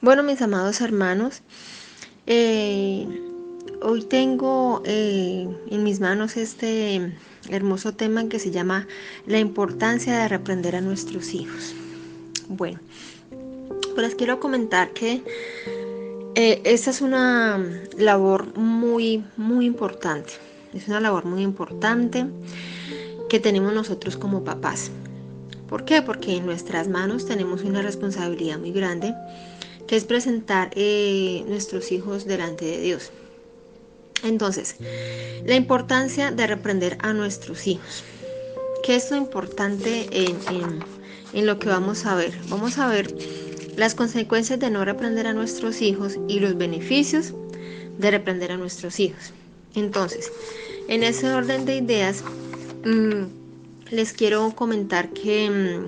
Bueno, mis amados hermanos, eh, hoy tengo en mis manos este hermoso tema que se llama la importancia de reprender a nuestros hijos. Bueno, pues les quiero comentar que esta es una labor muy importante. Es una labor muy importante que tenemos nosotros como papás. ¿Por qué? Porque en nuestras manos tenemos una responsabilidad muy grande, que es presentar nuestros hijos delante de Dios. Entonces, la importancia de reprender a nuestros hijos. ¿Qué es lo importante en lo que vamos a ver? Vamos a ver las consecuencias de no reprender a nuestros hijos y los beneficios de reprender a nuestros hijos. Entonces, en ese orden de ideas, les quiero comentar que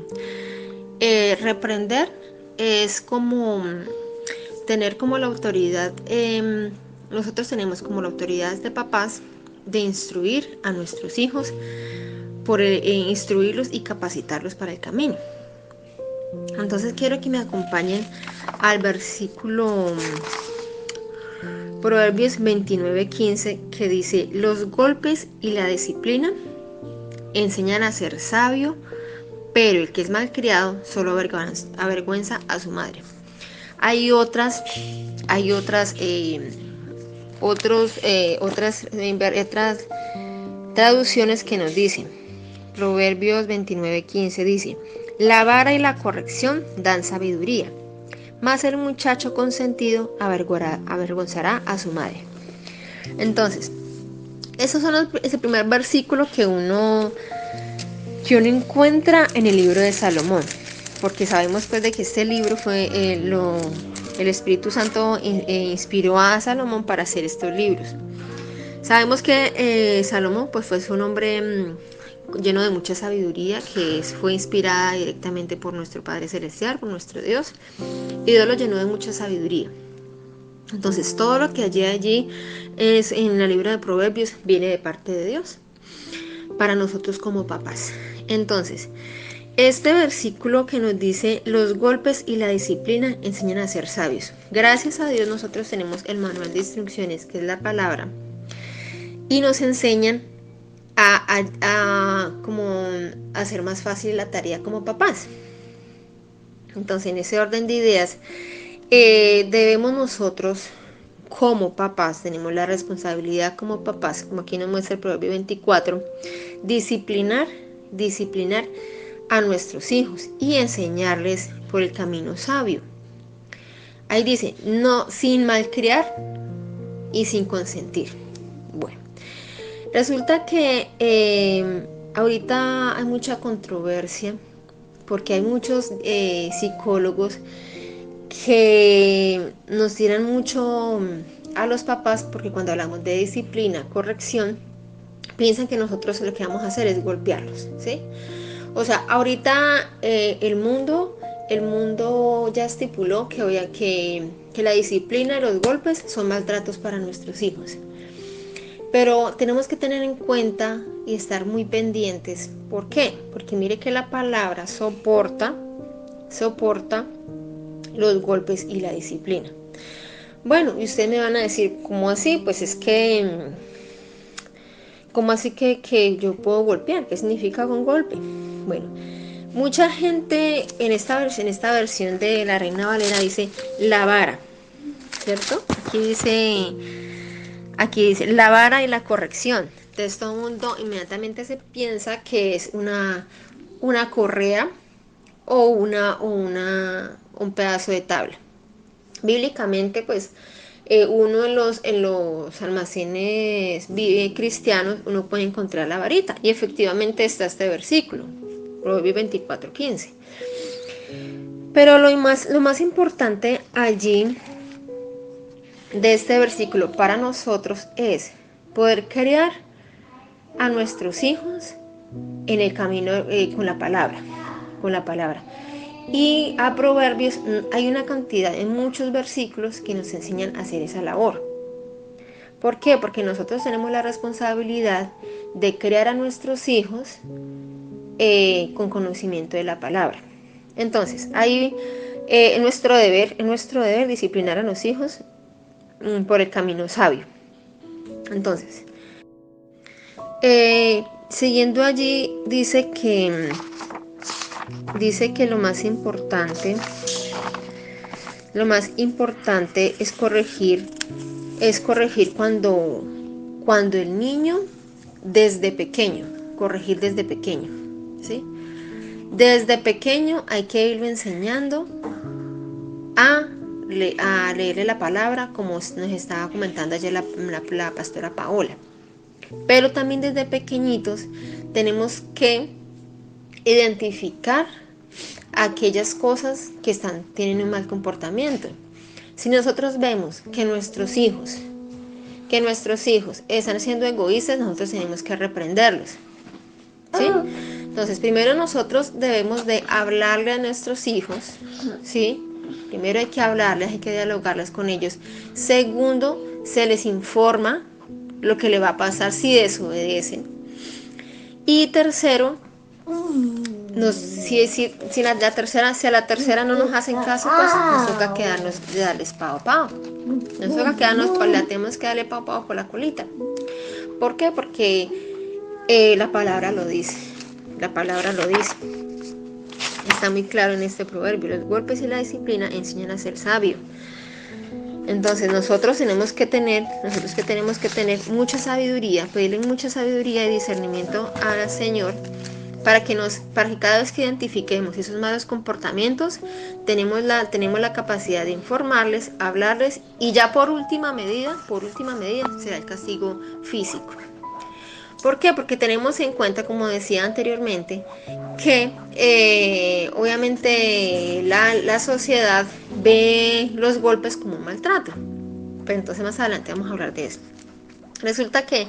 reprender es como tener como la autoridad, nosotros tenemos como la autoridad de papás de instruir a nuestros hijos, por instruirlos y capacitarlos para el camino. Entonces quiero que me acompañen al versículo Proverbios 29:15, que dice: los golpes y la disciplina enseñan a ser sabio, pero el que es malcriado solo avergüenza a su madre. Hay otras otras traducciones que nos dicen. Proverbios 29:15 dice: la vara y la corrección dan sabiduría, mas el muchacho consentido avergonzará a su madre. Entonces, es el primer versículo que uno encuentra en el libro de Salomón, porque sabemos pues de que este libro fue el Espíritu Santo inspiró a Salomón para hacer estos libros. Sabemos que Salomón pues fue un hombre lleno de mucha sabiduría, que fue inspirada directamente por nuestro Padre Celestial, por nuestro Dios, y Dios lo llenó de mucha sabiduría. Entonces todo lo que allí es en el libro de Proverbios viene de parte de Dios para nosotros como papás. Entonces, este versículo que nos dice: los golpes y la disciplina enseñan a ser sabios. Gracias a Dios nosotros tenemos el manual de instrucciones, que es la palabra, y nos enseñan como hacer más fácil la tarea como papás. Entonces, en ese orden de ideas, debemos nosotros como papás, tenemos la responsabilidad como papás, como aquí nos muestra el Proverbio 24, disciplinar a nuestros hijos y enseñarles por el camino sabio. Ahí dice: no, sin malcriar y sin consentir. Bueno, resulta que ahorita hay mucha controversia, porque hay muchos psicólogos que nos tiran mucho a los papás, porque cuando hablamos de disciplina, corrección, piensan que nosotros lo que vamos a hacer es golpearlos, ¿sí? O sea, ahorita el mundo ya estipuló que la disciplina y los golpes son maltratos para nuestros hijos. Pero tenemos que tener en cuenta y estar muy pendientes. ¿Por qué? Porque mire que la palabra soporta los golpes y la disciplina. Bueno, y ustedes me van a decir: ¿cómo así? Pues es que, ¿cómo así que yo puedo golpear? ¿Qué significa un golpe? Bueno, mucha gente en esta versión de la Reina Valera dice la vara, ¿cierto? Aquí dice la vara y la corrección. Entonces todo el mundo inmediatamente se piensa que es una correa o un pedazo de tabla. Bíblicamente, pues, uno en los almacenes cristianos, uno puede encontrar la varita, y efectivamente está este versículo, Proverbios 24:15. Pero lo más importante allí de este versículo para nosotros es poder criar a nuestros hijos en el camino con la palabra. Y a Proverbios hay una cantidad en muchos versículos que nos enseñan a hacer esa labor. ¿Por qué? Porque nosotros tenemos la responsabilidad de criar a nuestros hijos con conocimiento de la palabra. Entonces, hay Es nuestro deber disciplinar a los hijos por el camino sabio. Entonces, siguiendo allí, dice que lo más importante es corregir cuando el niño desde pequeño, corregir desde pequeño, ¿sí? Desde pequeño hay que irlo enseñando a leerle la palabra, como nos estaba comentando ayer la pastora Paola. Pero también desde pequeñitos tenemos que identificar aquellas cosas que tienen un mal comportamiento. Si nosotros vemos que nuestros hijos están siendo egoístas, nosotros tenemos que reprenderlos, ¿sí? Entonces, primero nosotros debemos de hablarle a nuestros hijos, ¿sí? Primero hay que hablarles, hay que dialogarles con ellos. Segundo, se les informa lo que le va a pasar si desobedecen. Y tercero, si a la tercera no nos hacen caso, pues nos toca quedarnos de darles pao pao. Nos toca quedarnos, tenemos que darle pao pao por la colita. ¿Por qué? Porque la palabra lo dice. La palabra lo dice. Está muy claro en este proverbio. Los golpes y la disciplina enseñan a ser sabio. Entonces nosotros tenemos que tener mucha sabiduría, pedirle mucha sabiduría y discernimiento al Señor para que cada vez que identifiquemos esos malos comportamientos, tenemos la capacidad de informarles, hablarles, y ya por última medida será el castigo físico. ¿Por qué? Porque tenemos en cuenta, como decía anteriormente, que obviamente la sociedad ve los golpes como un maltrato. Pero entonces más adelante vamos a hablar de eso. Resulta que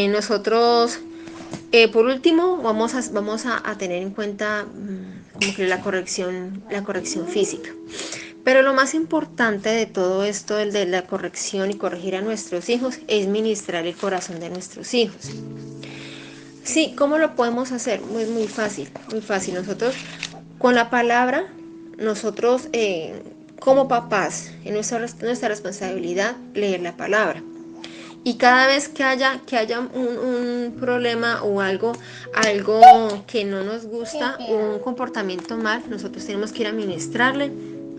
nosotros, por último, vamos a tener en cuenta como que la corrección física. Pero lo más importante de todo esto, el de la corrección y corregir a nuestros hijos, es ministrar el corazón de nuestros hijos. Sí, ¿cómo lo podemos hacer? Es muy fácil, muy fácil. Nosotros, con la palabra, nosotros como papás, es nuestra responsabilidad leer la palabra. Y cada vez que haya un problema o algo que no nos gusta, un comportamiento mal, nosotros tenemos que ir a ministrarle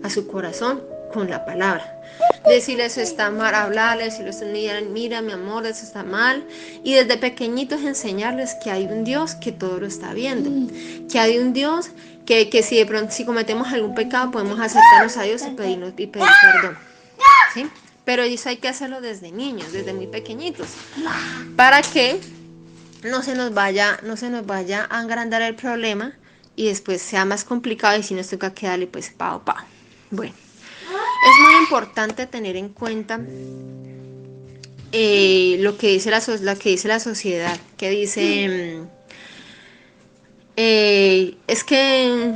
a su corazón con la palabra. Decirle eso está mal, hablarle, decirle eso, mira mi amor, eso está mal. Y desde pequeñitos enseñarles que hay un Dios que todo lo está viendo. Que hay un Dios que si de pronto si cometemos algún pecado podemos acercarnos a Dios y pedir perdón. ¿Sí? Pero eso hay que hacerlo desde niños, desde muy pequeñitos, para que no se nos vaya a agrandar el problema y después sea más complicado y si nos toca que darle pues pao. Bueno, es muy importante tener en cuenta lo que dice la sociedad, que dice es que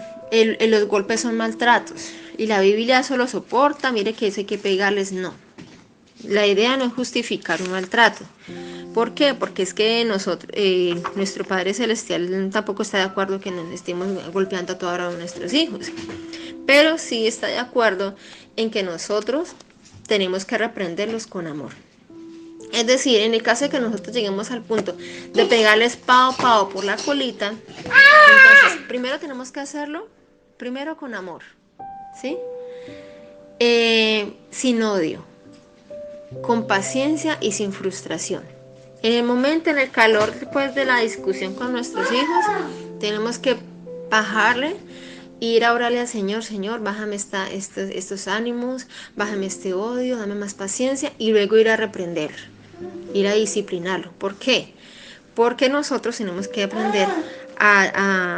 los golpes son maltratos y la Biblia solo soporta, mire que eso hay que pegarles, no. La idea no es justificar un maltrato. ¿Por qué? Porque es que nuestro Padre Celestial tampoco está de acuerdo que nos estemos golpeando a toda hora a nuestros hijos. Pero sí está de acuerdo en que nosotros tenemos que reprenderlos con amor. Es decir, en el caso de que nosotros lleguemos al punto de pegarles pao por la colita, entonces primero tenemos que hacerlo, primero con amor, ¿sí? Sin odio, con paciencia y sin frustración. En el momento, en el calor después de la discusión con nuestros hijos, tenemos que bajarle, ir a orarle al Señor, bájame estos ánimos, bájame este odio, dame más paciencia, y luego ir a reprender, ir a disciplinarlo. ¿Por qué? Porque nosotros tenemos que aprender a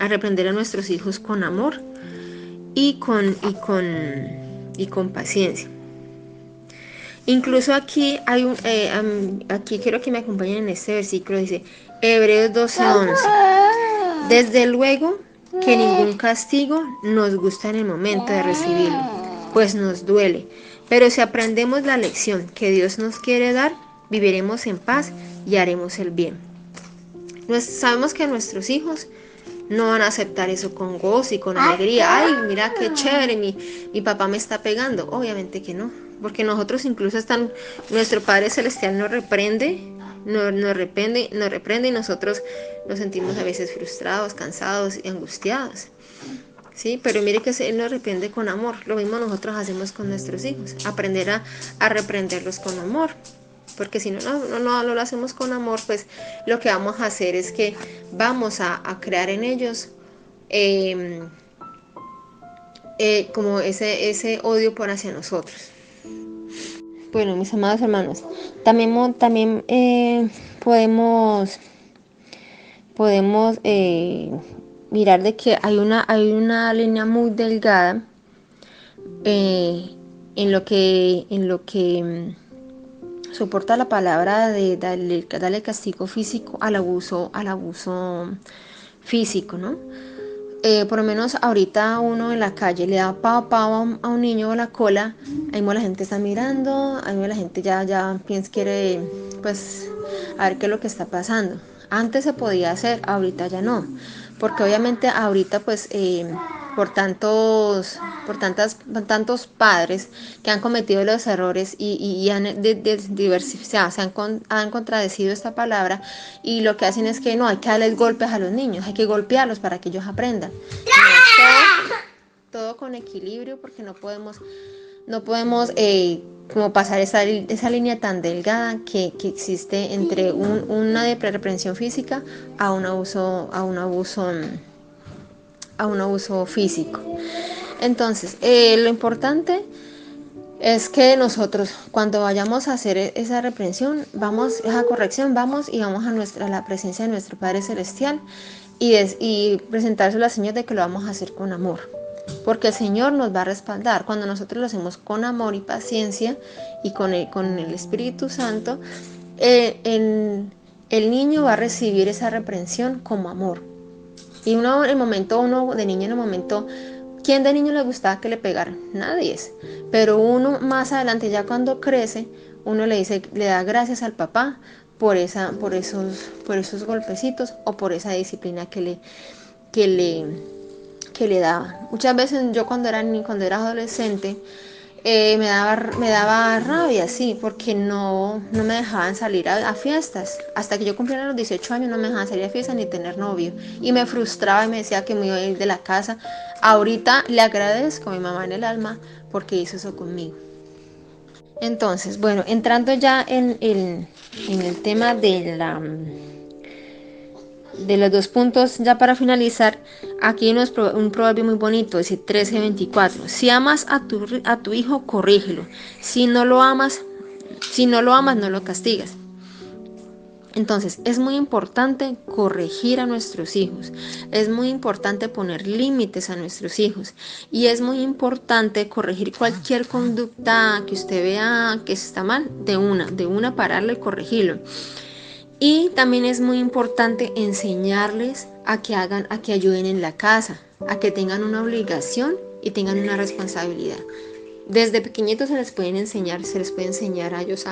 reprender a nuestros hijos con amor y con paciencia. Incluso aquí hay aquí quiero que me acompañen en este versículo, dice Hebreos 12:11. Desde luego que ningún castigo nos gusta en el momento de recibirlo, pues nos duele. Pero si aprendemos la lección que Dios nos quiere dar, viviremos en paz y haremos el bien. Sabemos que nuestros hijos no van a aceptar eso con gozo y con alegría. Ay, mira qué chévere, mi papá me está pegando. Obviamente que no, porque nosotros incluso nuestro Padre Celestial nos reprende, nos reprende y nosotros nos sentimos a veces frustrados, cansados y angustiados. Sí, pero mire que Él nos reprende con amor. Lo mismo nosotros hacemos con nuestros hijos. Aprender a reprenderlos con amor. Porque si no lo hacemos con amor, pues lo que vamos a hacer es que vamos a crear en ellos eh, como ese odio por hacia nosotros. Bueno, mis amados hermanos, también podemos mirar de que hay una línea muy delgada en lo que soporta la palabra de darle castigo físico al abuso físico, ¿no? Por lo menos ahorita uno en la calle le da pao pao a un niño a la cola, ahí mismo la gente está mirando, ahí mismo la gente ya quiere pues a ver qué es lo que está pasando. Antes se podía hacer, ahorita ya no, porque obviamente ahorita pues por tantos padres que han cometido los errores y han han contradecido esta palabra y lo que hacen es que no, hay que darles golpes a los niños, hay que golpearlos para que ellos aprendan. Todo con equilibrio porque no podemos como pasar esa línea tan delgada que existe entre una de reprensión física a un abuso físico. Entonces, lo importante es que nosotros cuando vayamos a hacer esa reprensión, esa corrección, vamos a la presencia de nuestro Padre Celestial y presentárselo al Señor de que lo vamos a hacer con amor. Porque el Señor nos va a respaldar. Cuando nosotros lo hacemos con amor y paciencia y con el Espíritu Santo, el niño va a recibir esa reprensión como amor. Y uno de niño en el momento, ¿quién de niño le gustaba que le pegaran? Nadie es. Pero uno más adelante, ya cuando crece, uno le da gracias al papá por esos golpecitos o por esa disciplina que le daba. Muchas veces yo cuando era adolescente, me daba rabia, sí, porque no me dejaban salir a fiestas. Hasta que yo cumpliera los 18 años no me dejaban salir a fiestas ni tener novio. Y me frustraba y me decía que me iba a ir de la casa. Ahorita le agradezco a mi mamá en el alma porque hizo eso conmigo. Entonces, bueno, entrando ya en el tema de los dos puntos, ya para finalizar, aquí hay un proverbio muy bonito, dice 13:24. Si amas a tu hijo, corrígelo. Si no lo amas, no lo castigas. Entonces, es muy importante corregir a nuestros hijos, es muy importante poner límites a nuestros hijos y es muy importante corregir cualquier conducta que usted vea que está mal, de una pararle y corregirlo. Y también es muy importante enseñarles a que ayuden en la casa, a que tengan una obligación y tengan una responsabilidad. Desde pequeñitos se les puede enseñar a ellos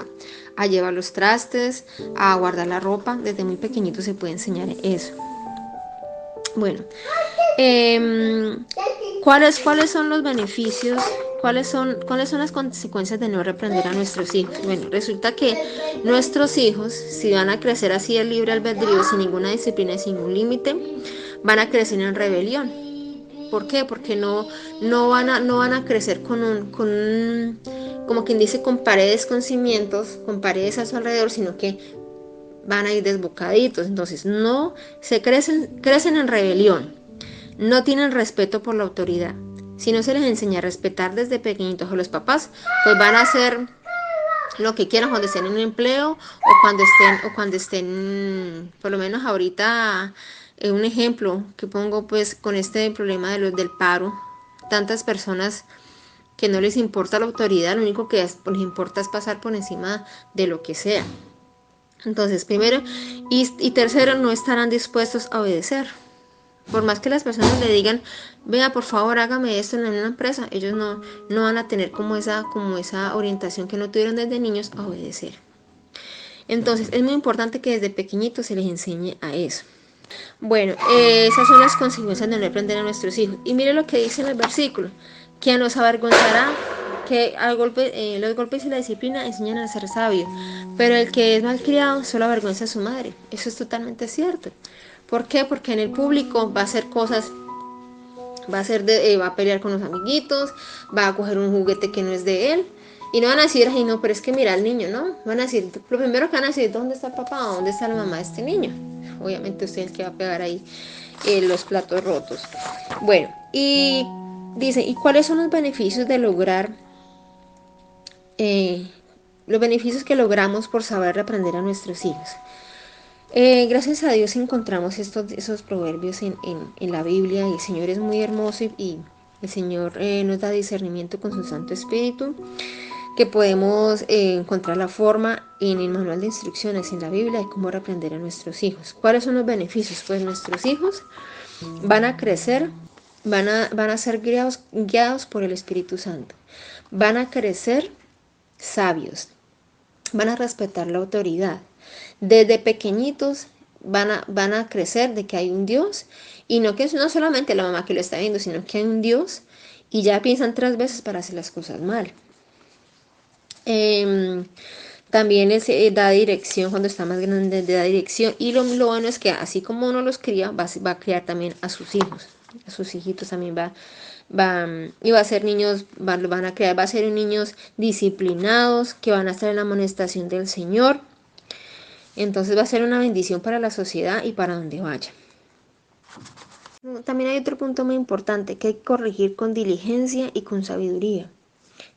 a llevar los trastes, a guardar la ropa. Desde muy pequeñitos se puede enseñar eso. Bueno, ¿cuáles son los beneficios? ¿Cuáles son las consecuencias de no reprender a nuestros hijos? Bueno, resulta que nuestros hijos, si van a crecer así de libre albedrío, sin ninguna disciplina y sin ningún límite, van a crecer en rebelión. ¿Por qué? Porque no van a crecer como quien dice, con paredes, con cimientos, con paredes a su alrededor, sino que van a ir desbocaditos. Entonces, no se crecen en rebelión, no tienen respeto por la autoridad. Si no se les enseña a respetar desde pequeñitos a los papás, pues van a hacer lo que quieran cuando estén en un empleo o cuando estén, por lo menos ahorita, un ejemplo que pongo pues con este problema del paro, tantas personas que no les importa la autoridad, lo único que les importa es pasar por encima de lo que sea. Entonces, primero y tercero, no estarán dispuestos a obedecer. Por más que las personas le digan, vea, por favor, hágame esto en una empresa, ellos no van a tener como esa orientación que no tuvieron desde niños a obedecer. Entonces, es muy importante que desde pequeñitos se les enseñe a eso. Bueno, esas son las consecuencias de no aprender a nuestros hijos. Y mire lo que dice en el versículo, que nos avergonzará, que los golpes y la disciplina enseñan a ser sabio, pero el que es malcriado solo avergüenza a su madre. Eso es totalmente cierto. ¿Por qué? Porque en el público va a hacer cosas, va a pelear con los amiguitos, va a coger un juguete que no es de él. Y no van a decir, ay no, pero es que mira al niño, ¿no? Van a decir, lo primero que van a decir, ¿dónde está el papá? ¿Dónde está la mamá de este niño? Obviamente usted es el que va a pegar ahí los platos rotos. Bueno, y dice, ¿y cuáles son los beneficios de lograr, eh, los beneficios que logramos por saber reprender a nuestros hijos? Gracias a Dios encontramos esos proverbios en la Biblia y el Señor es muy hermoso y el Señor nos da discernimiento con su Santo Espíritu, que podemos encontrar la forma en el manual de instrucciones en la Biblia de cómo reprender a nuestros hijos. ¿Cuáles son los beneficios? Pues nuestros hijos van a crecer, van a ser guiados por el Espíritu Santo, van a crecer sabios, van a respetar la autoridad. Desde pequeñitos van a crecer de que hay un Dios y no que es no solamente la mamá que lo está viendo, sino que hay un Dios y ya piensan 3 veces para hacer las cosas mal. Eh, También da dirección cuando está más grande, da dirección. Y lo bueno es que así como uno los cría, va a criar también a sus hijos. A sus hijitos también y va a ser niños, van a crear, va a ser niños disciplinados, que van a estar en la amonestación del Señor. Entonces va a ser una bendición para la sociedad y para donde vaya. También hay otro punto muy importante que hay que corregir con diligencia y con sabiduría.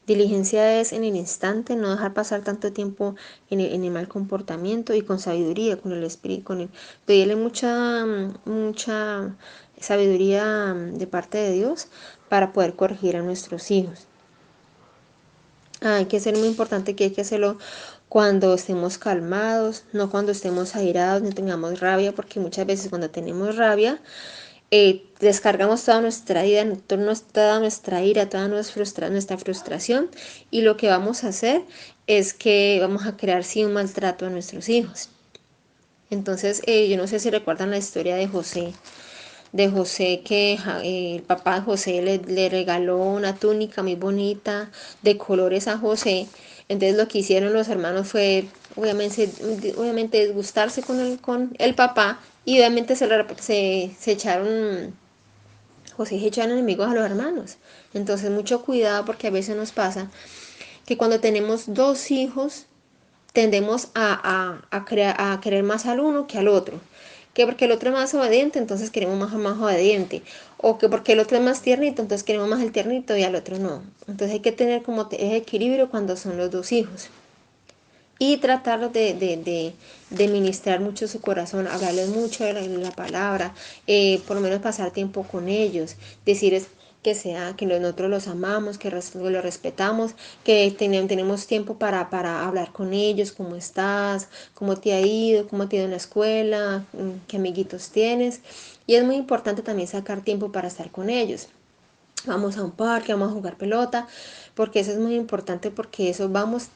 Diligencia es en el instante, no dejar pasar tanto tiempo en el mal comportamiento y con sabiduría, con el espíritu, pedirle mucha sabiduría de parte de Dios para poder corregir a nuestros hijos. Hay que ser muy importante que hay que hacerlo cuando estemos calmados, no cuando estemos airados, ni tengamos rabia, porque muchas veces cuando tenemos rabia, descargamos toda nuestra ira, toda nuestra ira, toda nuestra frustración y lo que vamos a hacer es que vamos a crear sí un maltrato a nuestros hijos. Entonces, yo no sé si recuerdan la historia de José que el papá de José le regaló una túnica muy bonita de colores a José. Entonces lo que hicieron los hermanos fue obviamente disgustarse con el papá y obviamente se echaron, José se echaron enemigos a los hermanos. Entonces mucho cuidado porque a veces nos pasa que cuando tenemos 2 hijos tendemos a querer más al uno que al otro. Que porque el otro es más obediente, entonces queremos más obediente. O que porque el otro es más tiernito, entonces queremos más el tiernito y al otro no. Entonces hay que tener como ese equilibrio cuando son los 2 hijos. Y tratar de ministrar mucho su corazón, hablarles mucho de la palabra, por lo menos pasar tiempo con ellos, decirles que nosotros los amamos, que los respetamos, que tenemos tiempo para hablar con ellos, cómo estás, cómo te ha ido en la escuela, qué amiguitos tienes. Y es muy importante también sacar tiempo para estar con ellos. Vamos a un parque, vamos a jugar pelota, porque eso es muy importante, porque estamos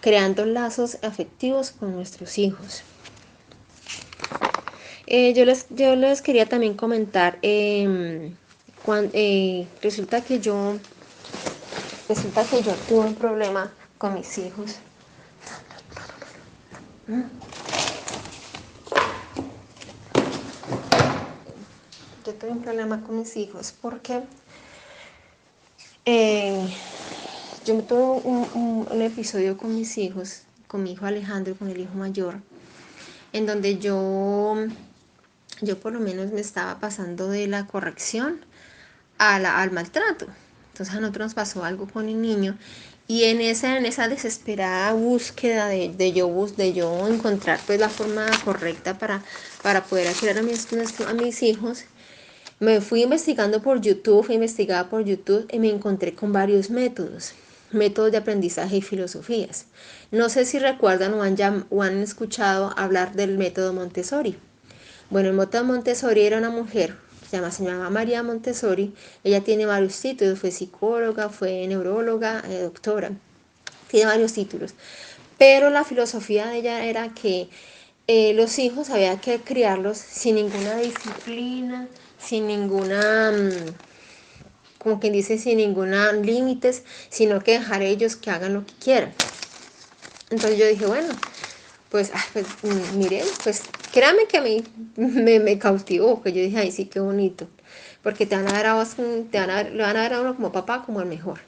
creando lazos afectivos con nuestros hijos. Yo les quería también comentar, resulta que yo tuve un problema con mis hijos. Yo tuve un problema con mis hijos porque yo tuve un episodio con mis hijos, con mi hijo Alejandro, con el hijo mayor, en donde yo por lo menos me estaba pasando de la corrección al maltrato. Entonces a nosotros nos pasó algo con el niño y en esa desesperada búsqueda de yo encontrar pues la forma correcta para poder criar a mis hijos, me fui investigando por YouTube, investigaba por YouTube y me encontré con varios métodos de aprendizaje y filosofías. No sé si recuerdan o han escuchado hablar del método Montessori. Bueno, el método Montessori era una mujer, se llama María Montessori. Ella tiene varios títulos, fue psicóloga, fue neuróloga, doctora, tiene varios títulos. Pero la filosofía de ella era que los hijos había que criarlos sin ninguna disciplina, sin ninguna, como quien dice, sin ninguna límites, sino que dejar a ellos que hagan lo que quieran. Entonces yo dije, bueno, pues, mire, pues créame que a mí me cautivó, que yo dije, ay, sí, qué bonito, porque te van a dar a vos, le van a dar a uno como papá, como el mejor.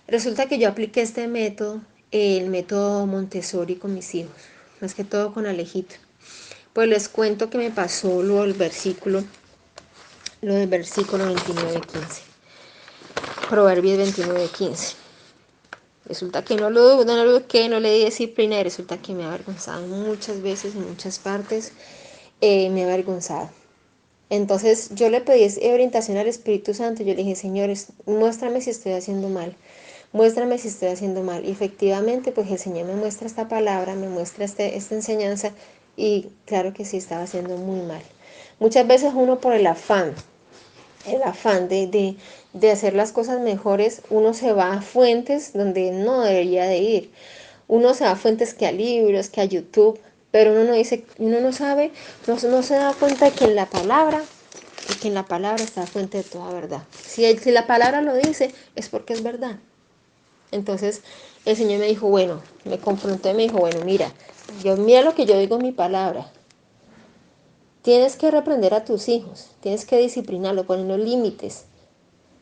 Resulta que yo apliqué este método, el método Montessori con mis hijos, más que todo con Alejito. Pues les cuento que me pasó lo del versículo 29:15. Proverbios 29:15. Resulta que no lo eduqué, no le di disciplina y resulta que me ha avergonzado muchas veces, en muchas partes, me ha avergonzado. Entonces yo le pedí orientación al Espíritu Santo, yo le dije, señores, muéstrame si estoy haciendo mal, muéstrame si estoy haciendo mal. Y efectivamente, pues el Señor me muestra esta palabra, me muestra esta enseñanza y claro que sí estaba haciendo muy mal. Muchas veces uno por el afán de hacer las cosas mejores, uno se va a fuentes donde no debería de ir. Uno se va a fuentes que a libros, que a YouTube, pero uno no dice, uno no sabe, no se da cuenta de que en la palabra, está la fuente de toda verdad. Si la palabra lo dice, es porque es verdad. Entonces el Señor me dijo, bueno, me confrontó y me dijo, bueno, mira lo que yo digo en mi palabra. Tienes que reprender a tus hijos, tienes que disciplinarlos, ponerlos límites,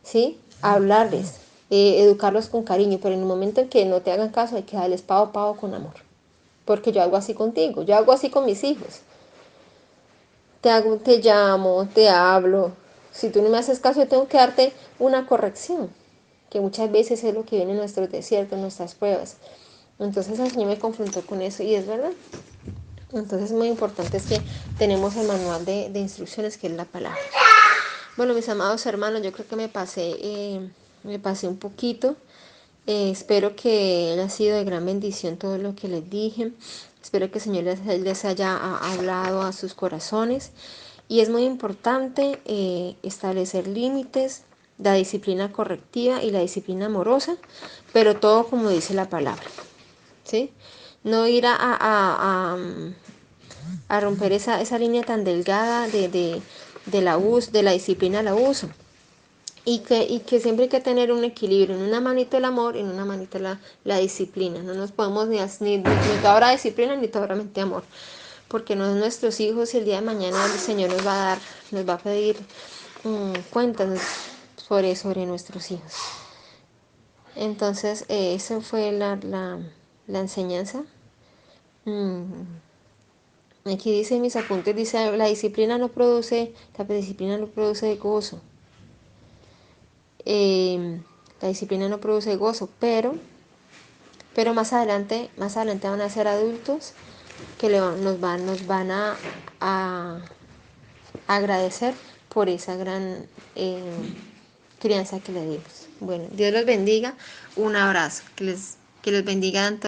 ¿sí? Hablarles, educarlos con cariño, pero en el momento en que no te hagan caso hay que darles pavo a pavo con amor. Porque yo hago así contigo, yo hago así con mis hijos. Te llamo, te hablo. Si tú no me haces caso, yo tengo que darte una corrección, que muchas veces es lo que viene en nuestros desiertos, en nuestras pruebas. Entonces el Señor me confrontó con eso y es verdad. Entonces muy importante es que tenemos el manual de instrucciones que es la palabra. Bueno, mis amados hermanos, yo creo que me pasé un poquito. Espero que haya sido de gran bendición todo lo que les dije. Espero que el Señor les haya hablado a sus corazones. Y es muy importante establecer límites, la disciplina correctiva y la disciplina amorosa, pero todo como dice la palabra, ¿sí? No ir a romper esa línea tan delgada del abuso, de la disciplina al abuso. Y que siempre hay que tener un equilibrio, en una manita el amor y en una manita la disciplina. No nos podemos ni toda hora disciplina ni toda hora mente amor, porque no es nuestros hijos y el día de mañana el Señor nos va a pedir cuentas sobre nuestros hijos. Entonces, esa fue la enseñanza. Aquí dice en mis apuntes, dice, la disciplina no produce gozo. La disciplina no produce gozo, pero más adelante van a ser adultos que nos van a agradecer por esa gran crianza que le dimos. Bueno, Dios los bendiga. Un abrazo. Que les bendiga